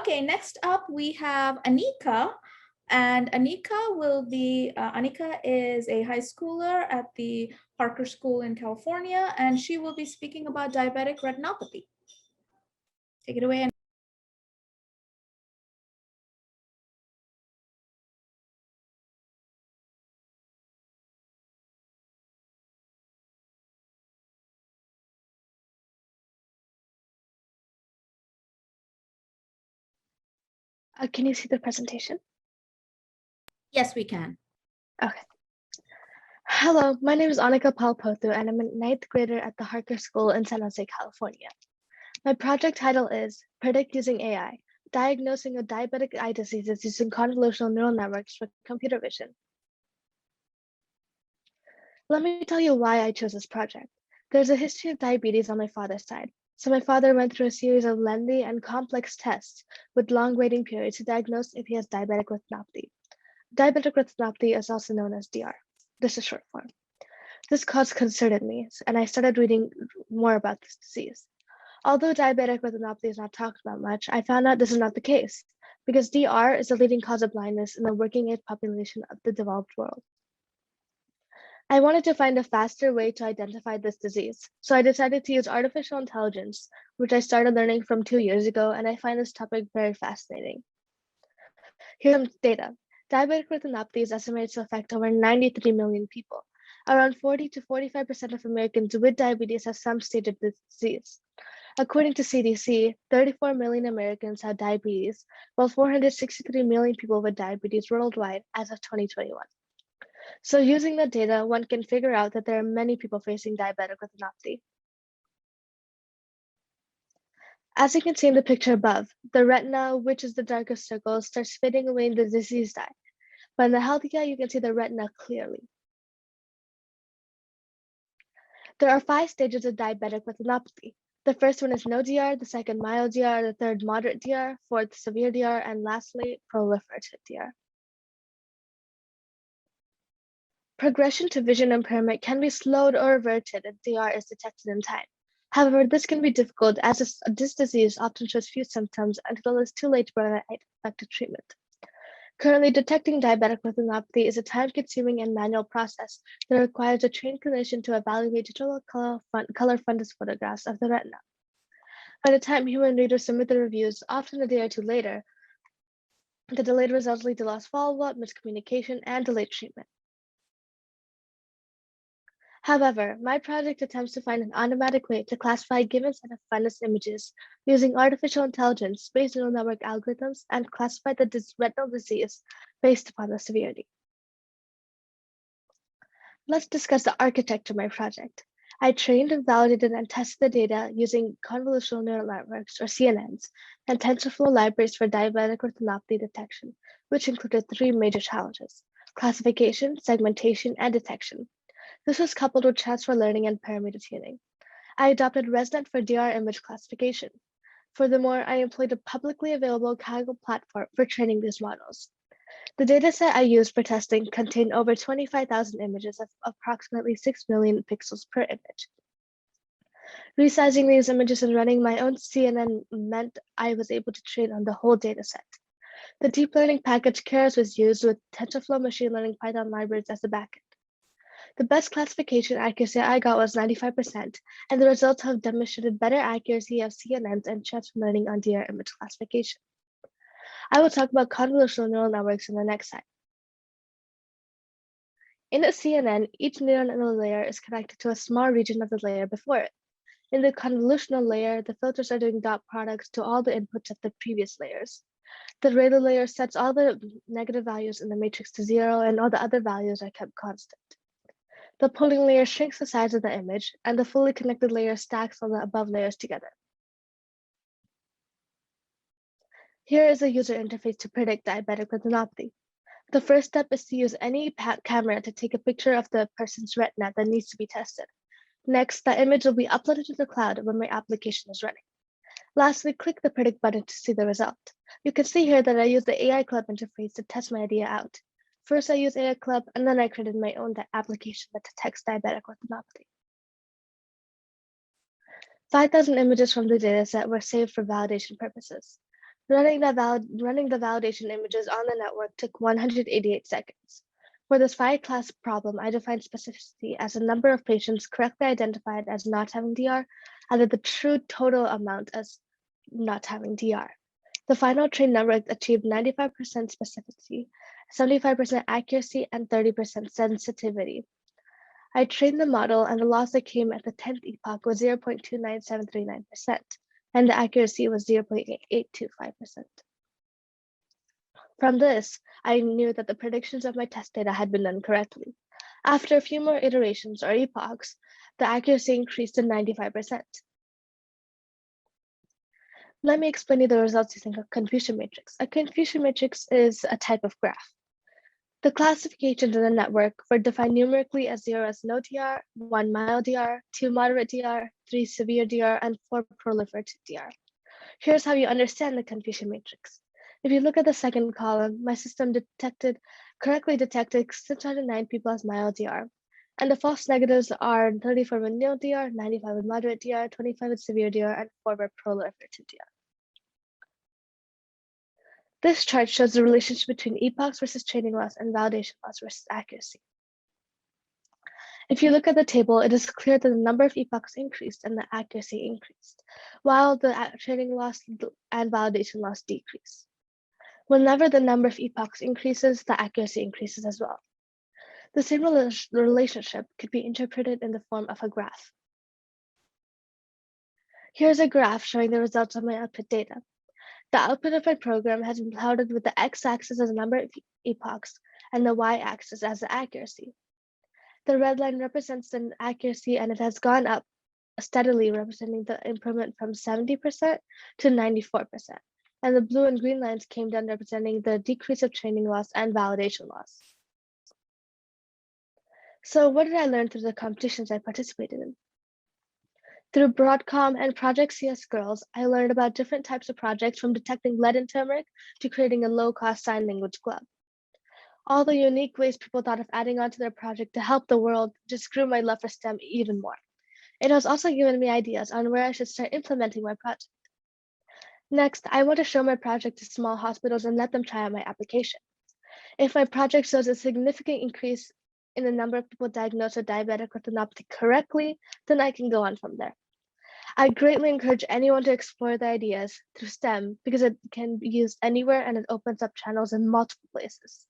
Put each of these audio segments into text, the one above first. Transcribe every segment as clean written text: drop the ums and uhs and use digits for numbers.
Okay, next up we have Anika. And Anika is a high schooler at the Parker School in California, and she will be speaking about diabetic retinopathy. Take it away. Can you see the presentation? Yes, we can. Okay. Hello, my name is Anika Palpothu, and I'm a 9th grader at the Parker School in San Jose, California. My project title is Predict Using AI, Diagnosing of Diabetic Eye Diseases Using Convolutional Neural Networks for Computer Vision. Let me tell you why I chose this project. There's a history of diabetes on my father's side, so my father went through a series of lengthy and complex tests with long waiting periods to diagnose if he has diabetic retinopathy. Diabetic retinopathy is also known as DR. This is short form. This cause concerted me, and I started reading more about this disease. Although diabetic retinopathy is not talked about much, I found out this is not the case, because DR is the leading cause of blindness in the working age population of the developed world. I wanted to find a faster way to identify this disease, so I decided to use artificial intelligence, which I started learning from 2 years ago, and I find this topic very fascinating. Here's some data. Diabetic retinopathy is estimated to affect over 93 million people. Around 40 to 45% of Americans with diabetes have some stage of the disease. According to CDC, 34 million Americans have diabetes, while 463 million people with diabetes worldwide as of 2021. So using the data, one can figure out that there are many people facing diabetic retinopathy. As you can see in the picture above, the retina, which is the darkest circle, starts fading away in the diseased eye. But in the healthy eye, you can see the retina clearly. There are 5 stages of diabetic retinopathy. The first one is no DR, the second mild DR, the third moderate DR, fourth severe DR, and lastly proliferative DR. Progression to vision impairment can be slowed or averted if DR is detected in time. However, this can be difficult as this disease often shows few symptoms until it's too late to provide effective treatment. Currently, detecting diabetic retinopathy is a time-consuming and manual process that requires a trained clinician to evaluate digital color fundus photographs of the retina. By the time human readers submit the reviews, often a day or two later, the delayed results lead to lost follow-up, miscommunication, and delayed treatment. However, my project attempts to find an automatic way to classify a given set of fundus images using artificial intelligence-based neural network algorithms and classify the retinal disease based upon the severity. Let's discuss the architecture of my project. I trained, validated, and tested the data using convolutional neural networks, or CNNs, and TensorFlow libraries for diabetic retinopathy detection, which included 3 major challenges: classification, segmentation, and detection. This was coupled with transfer learning and parameter tuning. I adopted ResNet for DR image classification. Furthermore, I employed a publicly available Kaggle platform for training these models. The dataset I used for testing contained over 25,000 images of approximately 6 million pixels per image. Resizing these images and running my own CNN meant I was able to train on the whole dataset. The deep learning package Keras was used with TensorFlow machine learning Python libraries as the backend. The best classification accuracy I got was 95%, and the results have demonstrated better accuracy of CNNs and transfer learning on DR image classification. I will talk about convolutional neural networks in the next slide. In a CNN, each neural layer is connected to a small region of the layer before it. In the convolutional layer, the filters are doing dot products to all the inputs of the previous layers. The radar layer sets all the negative values in the matrix to 0, and all the other values are kept constant. The pooling layer shrinks the size of the image, and the fully connected layer stacks all the above layers together. Here is a user interface to predict diabetic retinopathy. The first step is to use any camera to take a picture of the person's retina that needs to be tested. Next, the image will be uploaded to the cloud when my application is running. Lastly, click the predict button to see the result. You can see here that I use the AIClub interface to test my idea out. First, I use AIClub, and then I created my own application that detects diabetic retinopathy. 5,000 images from the dataset were saved for validation purposes. Running the validation images on the network took 188 seconds. For this 5-class problem, I defined specificity as a number of patients correctly identified as not having DR out of the true total amount as not having DR. The final trained number achieved 95% specificity, 75% accuracy, and 30% sensitivity. I trained the model, and the loss that came at the 10th epoch was 0.29739%, and the accuracy was 0.825%. From this, I knew that the predictions of my test data had been done correctly. After a few more iterations or epochs, the accuracy increased to 95%. Let me explain you the results using a confusion matrix. A confusion matrix is a type of graph. The classifications in the network were defined numerically as 0 as no DR, 1 mild DR, 2 moderate DR, 3 severe DR, and 4 proliferative DR. Here's how you understand the confusion matrix. If you look at the second column, my system correctly detected 609 people as mild DR, and the false negatives are 34 with no DR, 95 with moderate DR, 25 with severe DR, and 4 with proliferative DR. This chart shows the relationship between epochs versus training loss and validation loss versus accuracy. If you look at the table, it is clear that the number of epochs increased and the accuracy increased, while the training loss and validation loss decreased. Whenever the number of epochs increases, the accuracy increases as well. The same relationship could be interpreted in the form of a graph. Here's a graph showing the results of my output data. The output of my program has been plotted with the x-axis as the number of epochs and the y-axis as the accuracy. The red line represents the accuracy, and it has gone up steadily, representing the improvement from 70% to 94%. And the blue and green lines came down, representing the decrease of training loss and validation loss. So what did I learn through the competitions I participated in? Through Broadcom and Project CS Girls, I learned about different types of projects, from detecting lead in turmeric to creating a low-cost sign language glove. All the unique ways people thought of adding on to their project to help the world just grew my love for STEM even more. It has also given me ideas on where I should start implementing my project. Next, I want to show my project to small hospitals and let them try out my application. If my project shows a significant increase in the number of people diagnosed with diabetic retinopathy correctly, then I can go on from there. I greatly encourage anyone to explore the ideas through STEM because it can be used anywhere and it opens up channels in multiple places.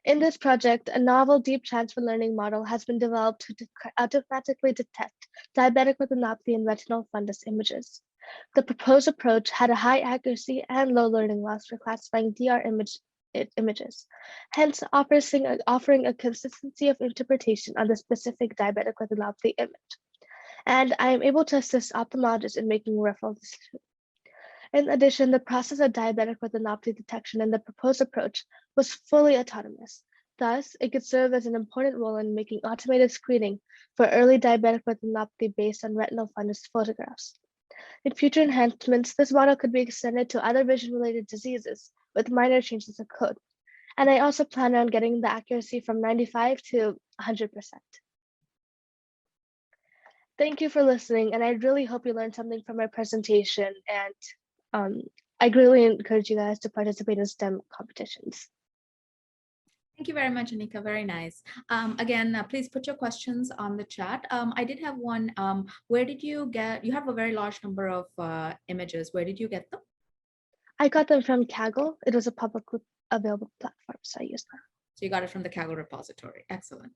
In this project, a novel deep transfer learning model has been developed to automatically detect diabetic retinopathy and retinal fundus images. The proposed approach had a high accuracy and low learning loss for classifying DR images, hence offering a consistency of interpretation on the specific diabetic retinopathy image. And I am able to assist ophthalmologists in making referral decisions. In addition, the process of diabetic retinopathy detection in the proposed approach was fully autonomous. Thus, it could serve as an important role in making automated screening for early diabetic retinopathy based on retinal fundus photographs. In future enhancements, this model could be extended to other vision-related diseases with minor changes of code. And I also plan on getting the accuracy from 95 to 100%. Thank you for listening, and I really hope you learned something from my presentation, and I greatly encourage you guys to participate in STEM competitions. Thank you very much, Anika. Very nice. Again, please put your questions on the chat. I did have one. Where did you have a very large number of images. Where did you get them? I got them from Kaggle. It was a publicly available platform, so I used them. So you got it from the Kaggle repository. Excellent.